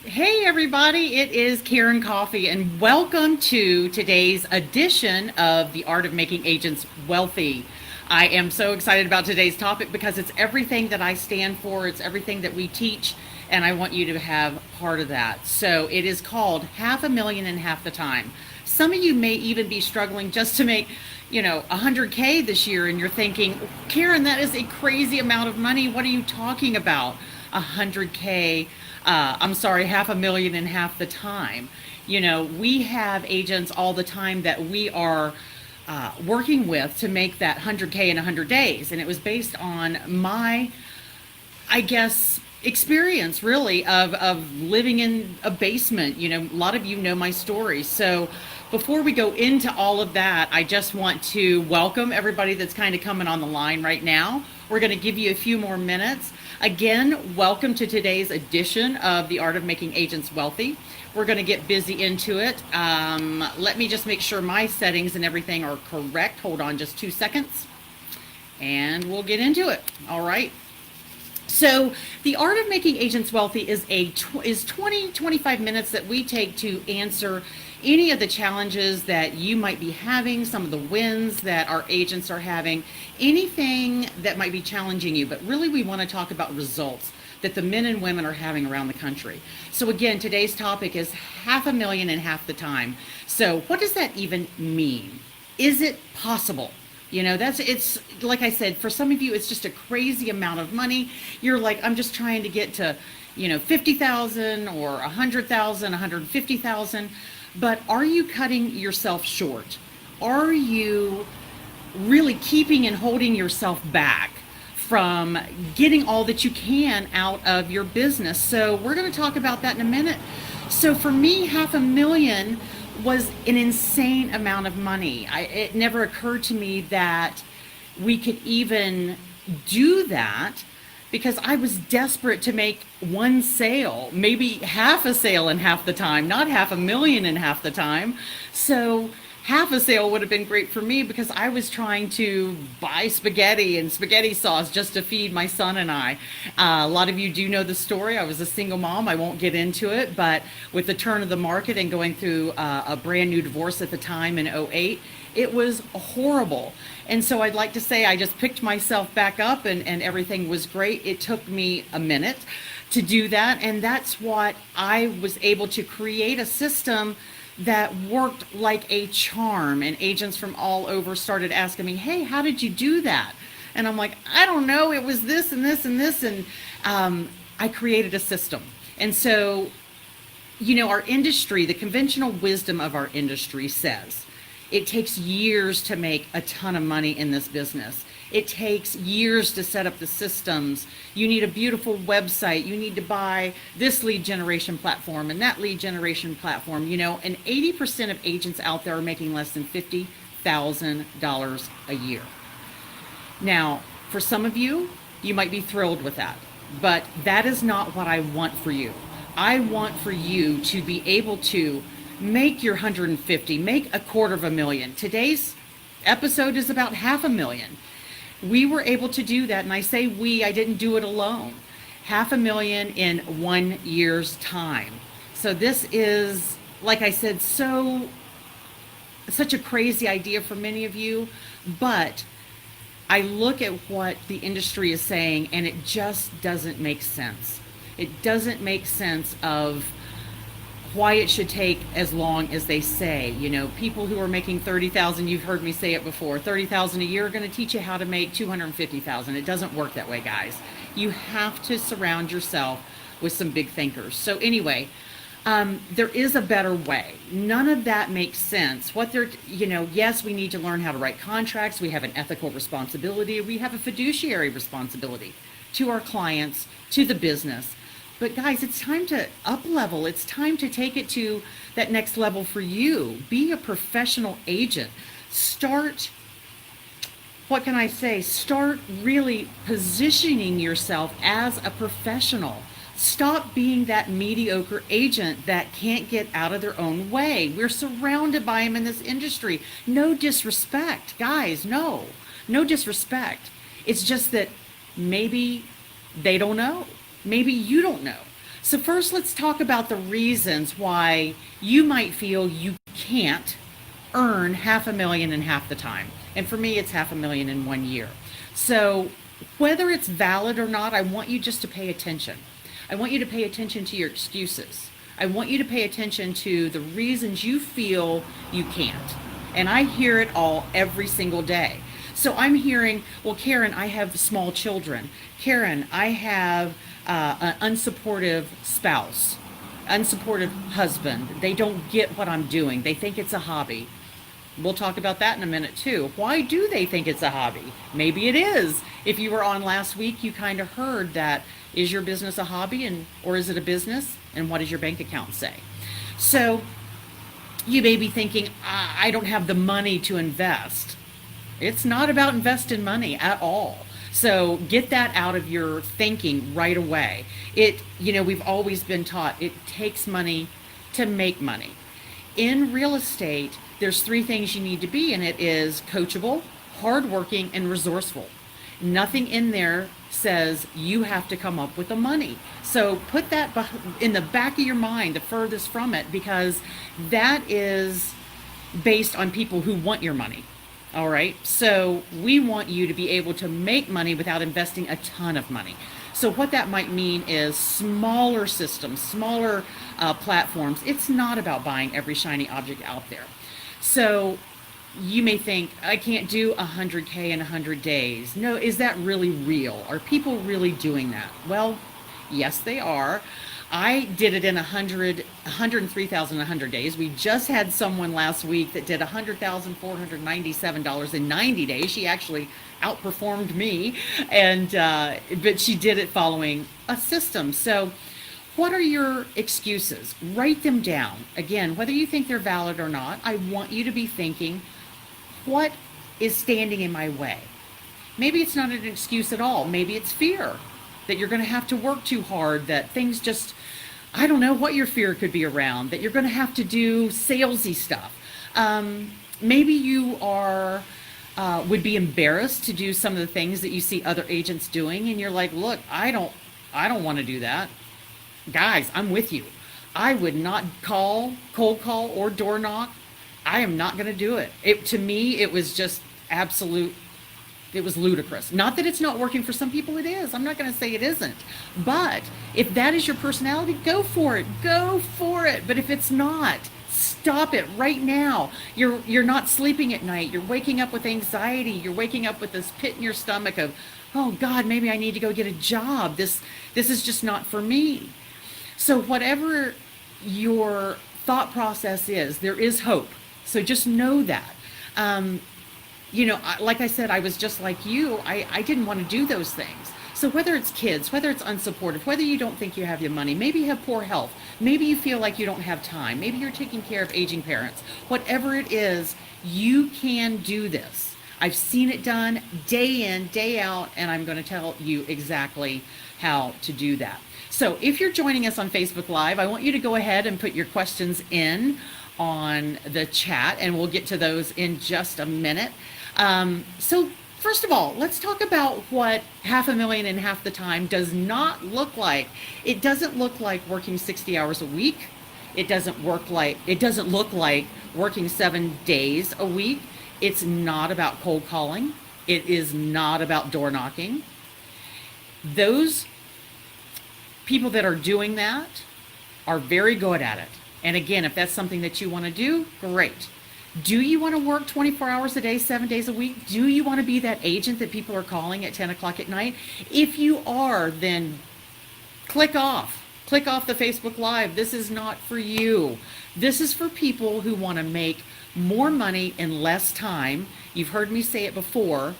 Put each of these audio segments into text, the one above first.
Hey everybody, it is Karen Coffey and welcome to today's edition of The Art of Making Agents Wealthy. I am so excited about today's topic because it's everything that I stand for, it's everything that we teach, and I want you to have part of that. So it is called Half a Million in Half the Time. Some of you may even be struggling just to make 100K this year, and you're thinking, Karen, that is a crazy amount of money. What are you talking about? 100K, I'm sorry, half a million in half the time. We have agents all the time that we are working with to make that 100K in 100 days. And it was based on my, I guess, experience really of living in a basement. A lot of you know my story. So before we go into all of that, I just want to welcome everybody that's kind of coming on the line right now. We're going to give you a few more minutes. Again, welcome to today's edition of The Art of Making Agents Wealthy. We're going to get busy into it. Let me just make sure my settings and everything are correct. Hold on just 2 seconds and we'll get into it. All right. So the art of making agents wealthy is 20-25 minutes that we take to answer any of the challenges that you might be having, some of the wins that our agents are having, anything that might be challenging you. But really we want to talk about results that the men and women are having around the country. So again, today's topic is half a million in half the time. So what does that even mean? Is it possible? It's like I said, for some of you, it's just a crazy amount of money. You're like, I'm just trying to get to, 50,000 or 100,000, 150,000. But are you cutting yourself short? Are you really keeping and holding yourself back from getting all that you can out of your business? So we're going to talk about that in a minute. So for me, half a million was an insane amount of money. It never occurred to me that we could even do that because I was desperate to make one sale, maybe half a sale in half the time, not half a million in half the time. So half a sale would have been great for me because I was trying to buy spaghetti and spaghetti sauce just to feed my son and I. A lot of you do know the story. I was a single mom. I won't get into it, but with the turn of the market and going through a brand new divorce at the time in '08, it was horrible. And so I'd like to say I just picked myself back up and everything was great. It took me a minute to do that. And that's what I was able to create a system that worked like a charm, and agents from all over started asking me, hey, how did you do that? And I'm like, I don't know, it was this and this and this, and I created a system. And so our industry, the conventional wisdom of our industry says it takes years to make a ton of money in this business. It takes years to set up the systems. You need a beautiful website. You need to buy this lead generation platform and that lead generation platform, and 80% of agents out there are making less than $50,000 a year. Now, for some of you, you might be thrilled with that, but that is not what I want for you. I want for you to be able to make your 150, make $250,000. Today's episode is about $500,000. We were able to do that, and I say I didn't do it alone. $500,000 in 1 year's time. So this is, like I said, such a crazy idea for many of you, but I look at what the industry is saying and it just doesn't make sense. It doesn't make sense of why it should take as long as they say. People who are making 30,000, you've heard me say it before, 30,000 a year are going to teach you how to make 250,000. It doesn't work that way, guys. You have to surround yourself with some big thinkers. So anyway, there is a better way. None of that makes sense. Yes, we need to learn how to write contracts. We have an ethical responsibility. We have a fiduciary responsibility to our clients, to the business. But guys, it's time to up level. It's time to take it to that next level for you. Be a professional agent. Start really positioning yourself as a professional. Stop being that mediocre agent that can't get out of their own way. We're surrounded by them in this industry. No disrespect, guys, no disrespect. It's just that maybe they don't know. Maybe you don't know. So first, let's talk about the reasons why you might feel you can't earn half a million in half the time. And for me, it's half a million in 1 year. So whether it's valid or not, I want you just to pay attention. I want you to pay attention to your excuses. I want you to pay attention to the reasons you feel you can't. And I hear it all every single day. So I'm hearing, well, Karen, I have small children. Karen, I have an unsupportive spouse, unsupportive husband. They don't get what I'm doing. They think it's a hobby. We'll talk about that in a minute too. Why do they think it's a hobby? Maybe it is. If you were on last week, you kind of heard that, is your business a hobby or is it a business? And what does your bank account say? So you may be thinking, I don't have the money to invest. It's not about investing money at all. So get that out of your thinking right away. We've always been taught it takes money to make money. In real estate, there's three things you need to be, and it is coachable, hardworking, and resourceful. Nothing in there says you have to come up with the money. So put that in the back of your mind, the furthest from it, because that is based on people who want your money. All right. So we want you to be able to make money without investing a ton of money. So what that might mean is smaller systems, smaller platforms. It's not about buying every shiny object out there. So you may think, I can't do 100K in 100 days. No, is that really real? Are people really doing that? Well, yes, they are. I did it in 103,000 in 100 days. We just had someone last week that did $100,497 in 90 days. She actually outperformed me, but she did it following a system. So what are your excuses? Write them down. Again, whether you think they're valid or not, I want you to be thinking, what is standing in my way? Maybe it's not an excuse at all. Maybe it's fear that you're going to have to work too hard, that things just, I don't know what your fear could be around, that you're going to have to do salesy stuff. Maybe you would be embarrassed to do some of the things that you see other agents doing, and you're like, look, I don't want to do that. Guys, I'm with you. I would not cold call, or door knock. I am not going to do it. To me, it was just it was ludicrous. Not that it's not working for some people, it is. I'm not going to say it isn't. But if that is your personality, go for it. Go for it. But if it's not, stop it right now. You're not sleeping at night. You're waking up with anxiety. You're waking up with this pit in your stomach of, oh God, maybe I need to go get a job. This is just not for me. So whatever your thought process is, there is hope. So just know that. Like I said, I was just like you. I didn't want to do those things. So whether it's kids, whether it's unsupportive, whether you don't think you have your money, maybe you have poor health, maybe you feel like you don't have time, maybe you're taking care of aging parents, whatever it is, you can do this. I've seen it done day in, day out, and I'm going to tell you exactly how to do that. So if you're joining us on Facebook Live, I want you to go ahead and put your questions in on the chat, and we'll get to those in just a minute. So first of all, let's talk about what half a million in half the time does not look like. It doesn't look like working 60 hours a week. It doesn't look like working 7 days a week. It's not about cold calling. It is not about door knocking. Those people that are doing that are very good at it. And again, if that's something that you want to do, great. Do you want to work 24 hours a day, 7 days a week? Do you want to be that agent that people are calling at 10 o'clock at night? If you are, then click off the Facebook Live. This is not for you. This is for people who want to make more money in less time. You've heard me say it before.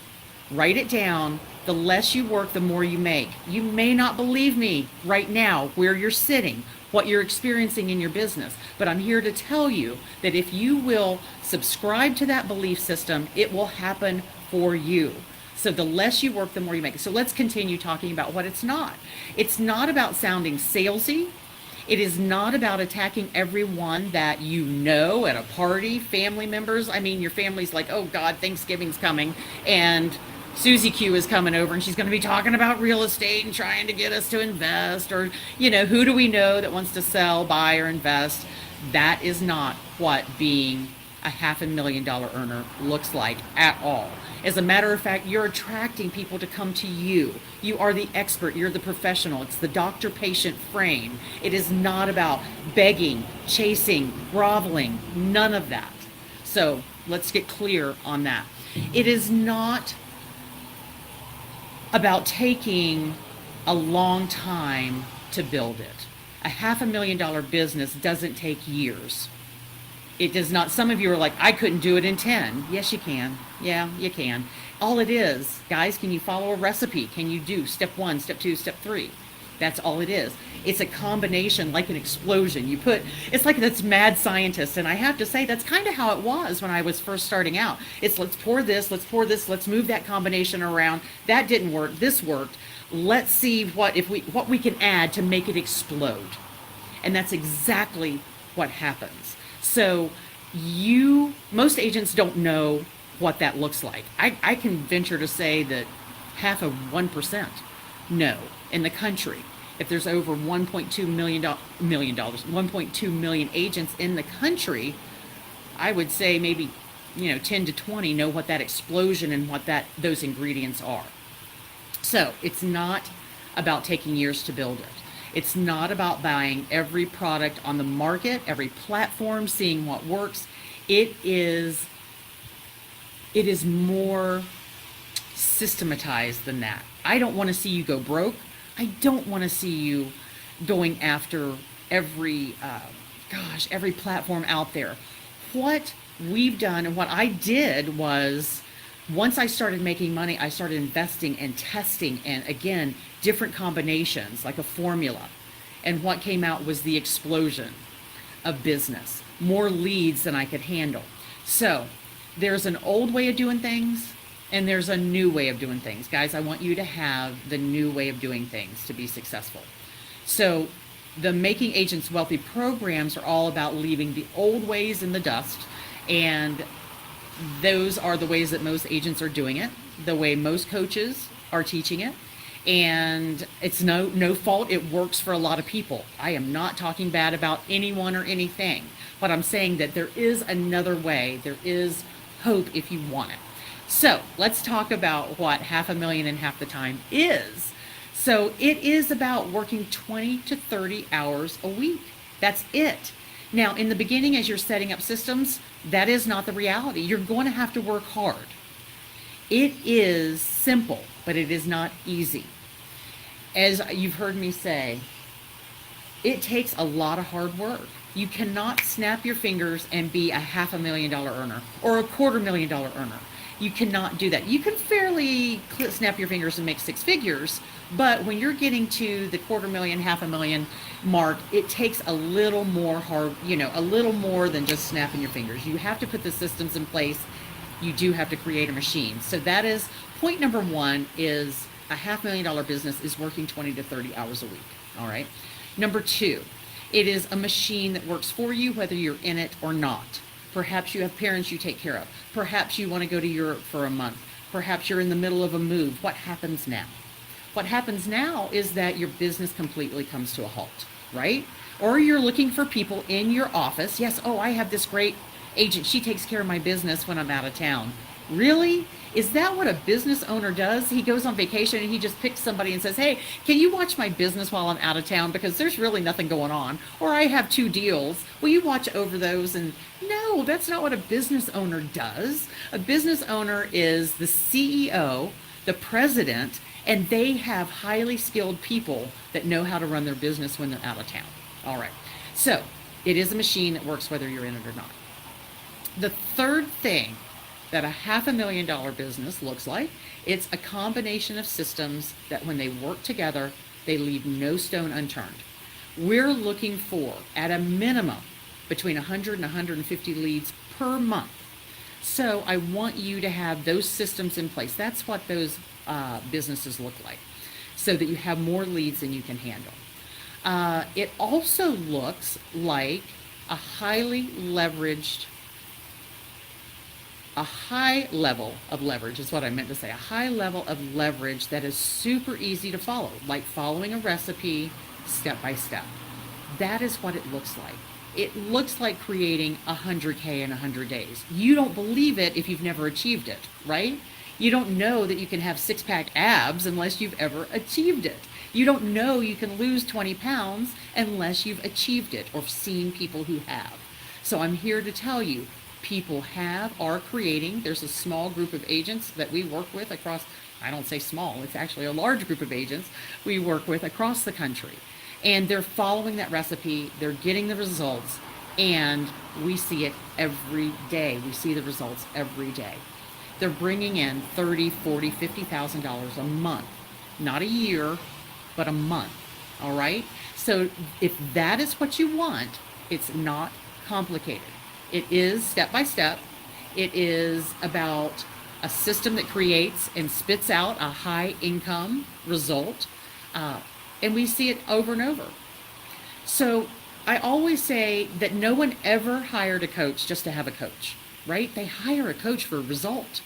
Write it down. The less you work, the more you make. You may not believe me right now where you're sitting, what you're experiencing in your business, but I'm here to tell you that if you will subscribe to that belief system, it will happen for you. So the less you work, the more you make. So let's continue talking about what it's not. It's not about sounding salesy. It is not about attacking everyone that you know at a party, family members. I mean, your family's like, oh God, Thanksgiving's coming, and Susie Q is coming over and she's going to be talking about real estate and trying to get us to invest, or, who do we know that wants to sell, buy, or invest? That is not what being a $500,000 earner looks like at all. As a matter of fact, you're attracting people to come to you. You are the expert. You're the professional. It's the doctor-patient frame. It is not about begging, chasing, groveling, none of that. So let's get clear on that. It is not about taking a long time to build it. A $500,000 business doesn't take years. It does not. Some of you are like, I couldn't do it in 10. Yes, you can. Yeah, you can. All it is, guys, can you follow a recipe? Can you do step 1, step 2, step 3? That's all it is. It's a combination, like an explosion. It's like this mad scientist. And I have to say, that's kind of how it was when I was first starting out. It's let's pour this, let's move that combination around. That didn't work. This worked. Let's see what we can add to make it explode. And that's exactly what happens. So most agents don't know what that looks like. I can venture to say that half of 1% know in the country. If there's over 1.2 million agents in the country, I would say maybe 10 to 20 know what that explosion and what those ingredients are. So it's not about taking years to build it. It's not about buying every product on the market, every platform, seeing what works. It is more systematized than that. I don't want to see you go broke. I don't want to see you going after every platform out there. What we've done and what I did was, once I started making money, I started investing and testing, and again, different combinations, like a formula. And what came out was the explosion of business, more leads than I could handle. So there's an old way of doing things and there's a new way of doing things. Guys, I want you to have the new way of doing things to be successful. So the Making Agents Wealthy programs are all about leaving the old ways in the dust, and those are the ways that most agents are doing it, the way most coaches are teaching it, and it's no fault. It works for a lot of people. I am not talking bad about anyone or anything, but I'm saying that there is another way. There is hope if you want it. So let's talk about what $500,000 in half the time is. So it is about working 20 to 30 hours a week. That's it. Now, in the beginning, as you're setting up systems, that is not the reality. You're going to have to work hard. It is simple, but it is not easy. As you've heard me say, it takes a lot of hard work. You cannot snap your fingers and be a $500,000 earner or a $250,000 earner. You cannot do that. You can fairly snap your fingers and make 6 figures, but when you're getting to the $250,000, $500,000 mark, it takes a little more a little more than just snapping your fingers. You have to put the systems in place. You do have to create a machine. So that is point number 1, is a $500,000 business is working 20 to 30 hours a week. All right. Number 2, it is a machine that works for you, whether you're in it or not. Perhaps you have parents you take care of. Perhaps you want to go to Europe for a month. Perhaps you're in the middle of a move. What happens now? What happens now is that your business completely comes to a halt, right? Or you're looking for people in your office. Yes, I have this great agent. She takes care of my business when I'm out of town. Really? Is that what a business owner does? He goes on vacation and he just picks somebody and says, hey, can you watch my business while I'm out of town because there's really nothing going on? Or I have 2 deals. Will you watch over those? And no, that's not what a business owner does. A business owner is the CEO, the president, and they have highly skilled people that know how to run their business when they're out of town. All right. So it is a machine that works whether you're in it or not. The third thing that a $500,000 business looks like, it's a combination of systems that when they work together, they leave no stone unturned. We're looking for, at a minimum, between 100 and 150 leads per month. So I want you to have those systems in place. That's what those businesses look like, so that you have more leads than you can handle. It also looks like a highly leveraged a high level of leverage is what I meant to say, a high level of leverage that is super easy to follow, like following a recipe step by step. That is what it looks like. It looks like creating 100K in 100 days. You don't believe it if you've never achieved it, right? You don't know that you can have six-pack abs unless you've ever achieved it. You don't know you can lose 20 pounds unless you've achieved it or seen people who have. So I'm here to tell you, people are creating. There's a small group of agents that we work with across, I don't say small, it's actually a large group of agents we work with across the country. And they're following that recipe, they're getting the results, and we see it every day. We see the results every day. They're bringing in $30,000, $40,000, $50,000 a month, not a year, but a month. All right? So if that is what you want, it's not complicated. It is step by step. It is about a system that creates and spits out a high income result. And we see it over and over. So I always say that no one ever hired a coach just to have a coach, right? They hire a coach for a result.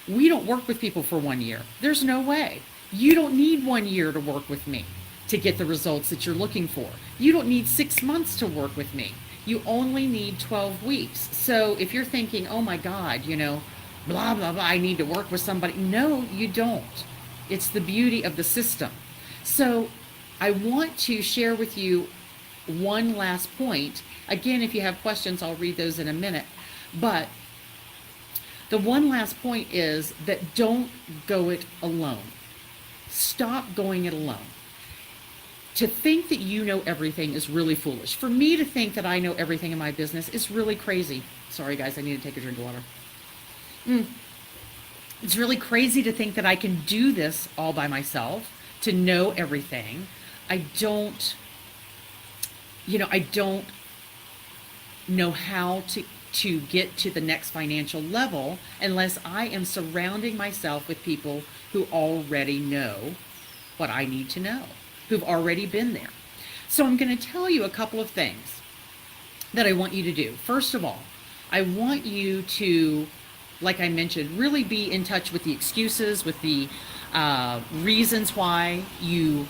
We don't work with people for 1 year. There's no way. You don't need 1 year to work with me to get the results that you're looking for. You don't need 6 months to work with me. You only need 12 weeks. So if you're thinking, oh my God, blah, blah, blah, I need to work with somebody. No, you don't. It's the beauty of the system. So I want to share with you one last point. Again, if you have questions, I'll read those in a minute. But the one last point is that don't go it alone. Stop going it alone. To think that you know everything is really foolish. For me to think that I know everything in my business is really crazy. Sorry guys, I need to take a drink of water. It's really crazy to think that I can do this all by myself, to know everything. I don't know how to get to the next financial level unless I am surrounding myself with people who already know what I need to know, who've already been there. So I'm going to tell you a couple of things that I want you to do. First of all, I want you to, like I mentioned, really be in touch with the excuses, with the reasons why you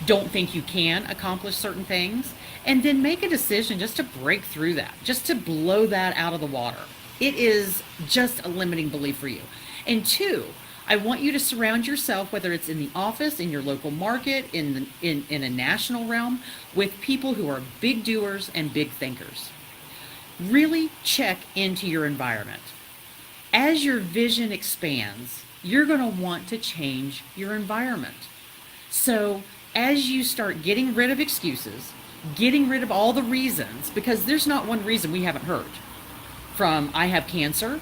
don't think you can accomplish certain things, and then make a decision just to break through that, just to blow that out of the water. It is just a limiting belief for you. And two, I want you to surround yourself, whether it's in the office, in your local market, in a national realm, with people who are big doers and big thinkers. Really check into your environment. As your vision expands, you're going to want to change your environment. So as you start getting rid of excuses, getting rid of all the reasons, because there's not one reason we haven't heard from I have cancer,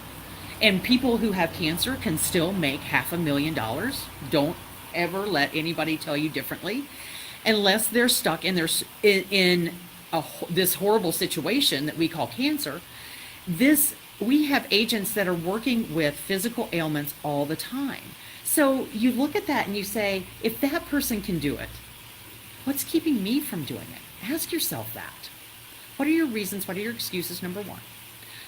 and people who have cancer can still make $500,000. Don't ever let anybody tell you differently, unless they're stuck in this horrible situation that we call cancer. We have agents that are working with physical ailments all the time. So you look at that and you say, if that person can do it, what's keeping me from doing it? Ask yourself that. What are your reasons? What are your excuses? Number one.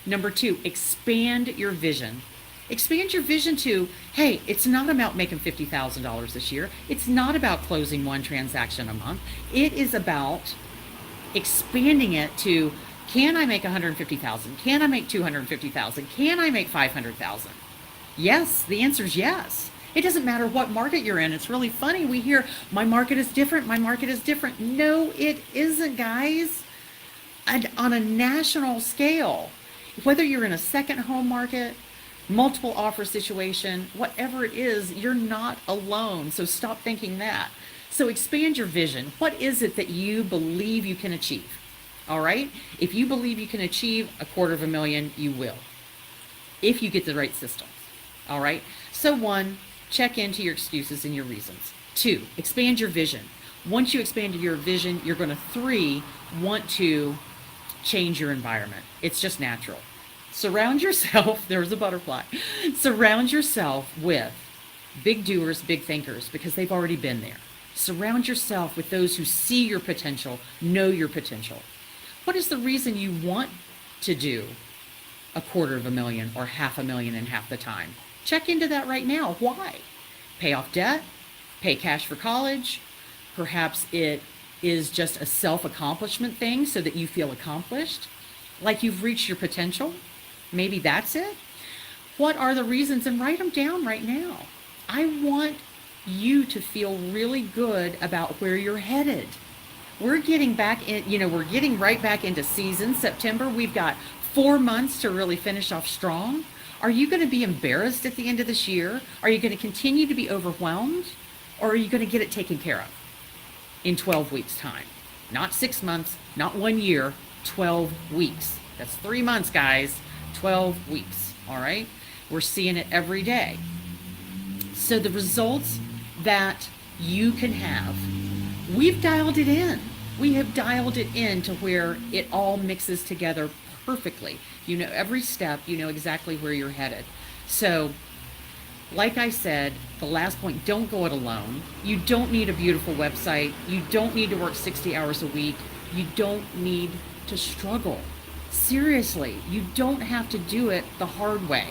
Number two, expand your vision. Expand your vision to, hey, it's not about making $50,000 this year. It's not about closing one transaction a month. It is about expanding it to, can I make $150,000? Can I make $250,000? Can I make $500,000? Yes, the answer is yes. It doesn't matter what market you're in. It's really funny. We hear, my market is different. My market is different. No, it isn't, guys. And on a national scale, whether you're in a second home market, multiple offer situation, whatever it is, you're not alone. So stop thinking that. So expand your vision. What is it that you believe you can achieve? All right? If you believe you can achieve $250,000, you will, if you get the right systems. All right? So one, check into your excuses and your reasons. Two, expand your vision. Once you expand your vision, you're going to, three, want to change your environment. It's just natural. Surround yourself, there's a butterfly. Surround yourself with big doers, big thinkers, because they've already been there. Surround yourself with those who see your potential, know your potential. What is the reason you want to do $250,000 or $500,000 in half the time. Check into that right now. Why? Pay off debt, pay cash for college. Perhaps it is just a self-accomplishment thing so that you feel accomplished, like you've reached your potential. Maybe that's it. What are the reasons? And write them down right now. I want you to feel really good about where you're headed. We're getting back in, we're getting right back into season. September, we've got 4 months to really finish off strong. Are you going to be embarrassed at the end of this year? Are you going to continue to be overwhelmed? Or are you going to get it taken care of in 12 weeks time? Not 6 months, not 1 year, 12 weeks. That's 3 months, guys. 12 weeks, all right? We're seeing it every day. So the results that you can have, we've dialed it in. We have dialed it in to where it all mixes together perfectly. You know every step, you know exactly where you're headed. So, like I said, the last point, don't go it alone. You don't need a beautiful website. You don't need to work 60 hours a week. You don't need to struggle. Seriously, you don't have to do it the hard way.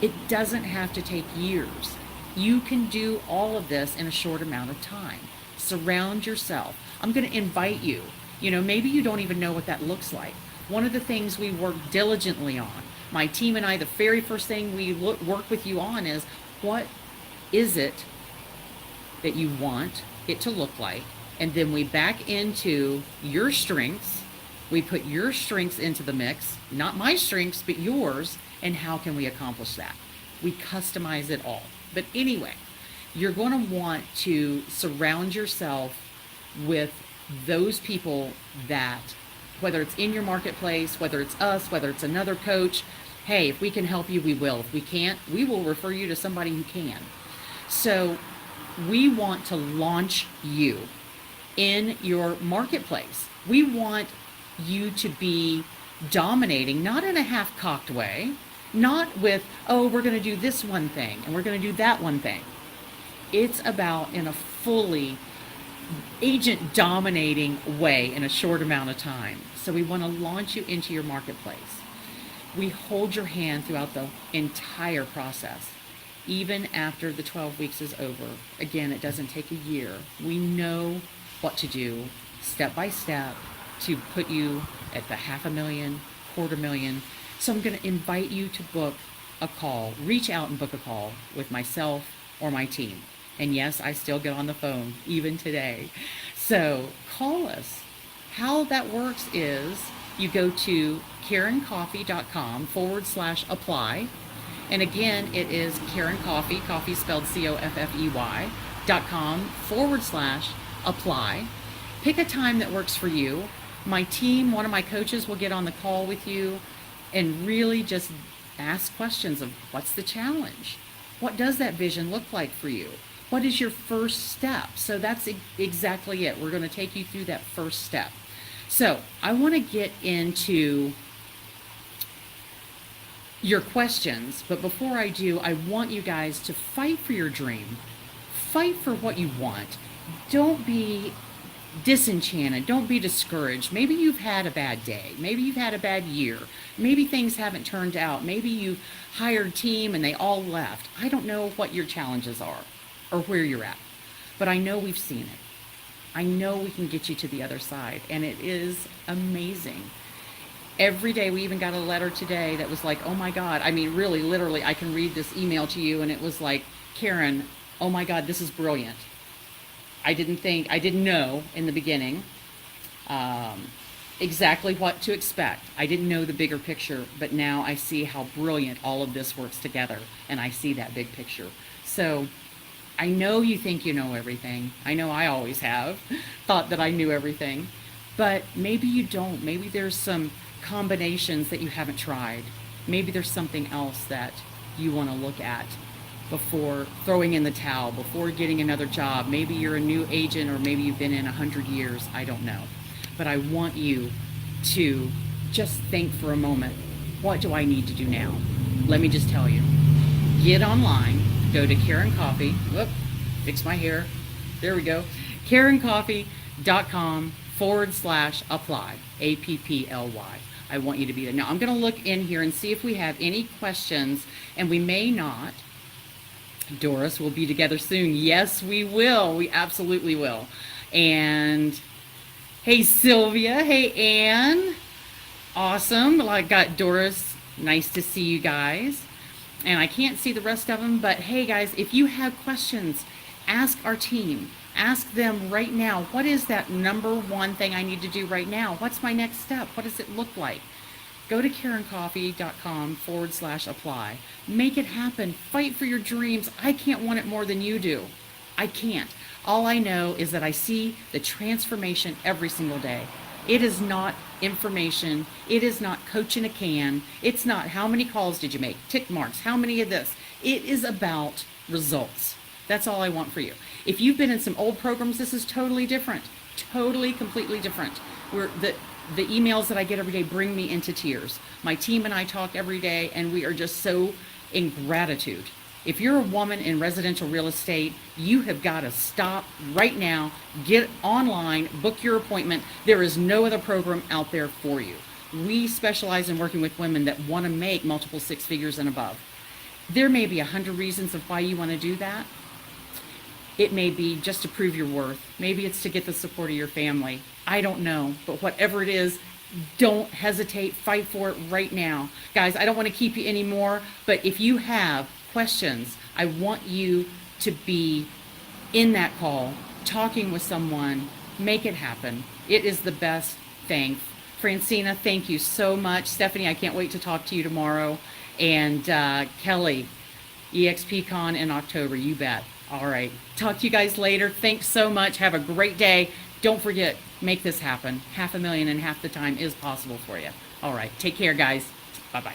It doesn't have to take years. You can do all of this in a short amount of time. Surround yourself. I'm going to invite you. Maybe you don't even know what that looks like. One of the things we work diligently on, my team and I, the very first thing we work with you on is, what is it that you want it to look like? And then we back into your strengths. We put your strengths into the mix, not my strengths, but yours. And how can we accomplish that? We customize it all. But anyway, you're going to want to surround yourself with those people that, whether it's in your marketplace, whether it's us, whether it's another coach, hey, if we can help you, we will. If we can't, we will refer you to somebody who can. So we want to launch you in your marketplace. We want you to be dominating, not in a half-cocked way, not with, oh, we're going to do this one thing and we're going to do that one thing. It's about in a fully agent dominating way in a short amount of time. So we want to launch you into your marketplace. We hold your hand throughout the entire process, even after the 12 weeks is over. Again, it doesn't take a year. We know what to do step by step to put you at the $500,000, $250,000. So I'm going to invite you to book a call, reach out and book a call with myself or my team. And yes, I still get on the phone even today. So call us. How that works is you go to KarenCoffey.com/apply. And again, it is Karen Coffey, Coffey spelled COFFEY.com/apply. Pick a time that works for you. My team, one of my coaches will get on the call with you and really just ask questions of what's the challenge? What does that vision look like for you? What is your first step? So that's exactly it. We're going to take you through that first step. So I want to get into your questions, but before I do, I want you guys to fight for your dream. Fight for what you want. Don't be disenchanted. Don't be discouraged. Maybe you've had a bad day. Maybe you've had a bad year. Maybe things haven't turned out. Maybe you've hired a team and they all left. I don't know what your challenges are or where you're at, but I know we've seen it. I know we can get you to the other side, and it is amazing. Every day, we even got a letter today that was like, oh my God, I mean, really, literally, I can read this email to you, and it was like, Karen, oh my God, this is brilliant. I didn't know in the beginning exactly what to expect. I didn't know the bigger picture, but now I see how brilliant all of this works together, and I see that big picture. So I know you think you know everything. I know I always have thought that I knew everything, but maybe you don't. Maybe there's some combinations that you haven't tried. Maybe there's something else that you want to look at before throwing in the towel, before getting another job. Maybe you're a new agent, or maybe you've been in 100 years. I don't know. But I want you to just think for a moment, what do I need to do now? Let me just tell you. Get online, go to Karen Coffey, fix my hair, there we go, KarenCoffey.com /apply, APPLY. I want you to be there. Now I'm going to look in here and see if we have any questions, and we may not. Doris, will be together soon. Yes, we will. We absolutely will. And hey, Sylvia. Hey, Ann. Awesome. Well, I got Doris. Nice to see you guys. And I can't see the rest of them, but hey, guys, if you have questions, ask our team. Ask them right now, what is that number one thing I need to do right now? What's my next step? What does it look like? Go to KarenCoffey.com /apply. Make it happen. Fight for your dreams. I can't want it more than you do. I can't. All I know is that I see the transformation every single day. It is not information. It is not coach in a can. It's not how many calls did you make, tick marks, how many of this. It is about results. That's all I want for you. If you've been in some old programs, this is totally different. Totally, completely different. The emails that I get every day bring me into tears. My team and I talk every day, and we are just so in gratitude. If you're a woman in residential real estate, you have got to stop right now, get online, book your appointment. There is no other program out there for you. We specialize in working with women that want to make multiple six figures and above. There may be 100 reasons of why you want to do that. It may be just to prove your worth. Maybe it's to get the support of your family. I don't know, but whatever it is, don't hesitate. Fight for it right now. Guys, I don't want to keep you anymore, but if you have questions, I want you to be in that call, talking with someone. Make it happen. It is the best thing. Francina, thank you so much. Stephanie, I can't wait to talk to you tomorrow. And Kelly, EXPCon in October, you bet. All right. Talk to you guys later. Thanks so much. Have a great day. Don't forget, make this happen. $500,000 in half the time is possible for you. All right. Take care, guys. Bye-bye.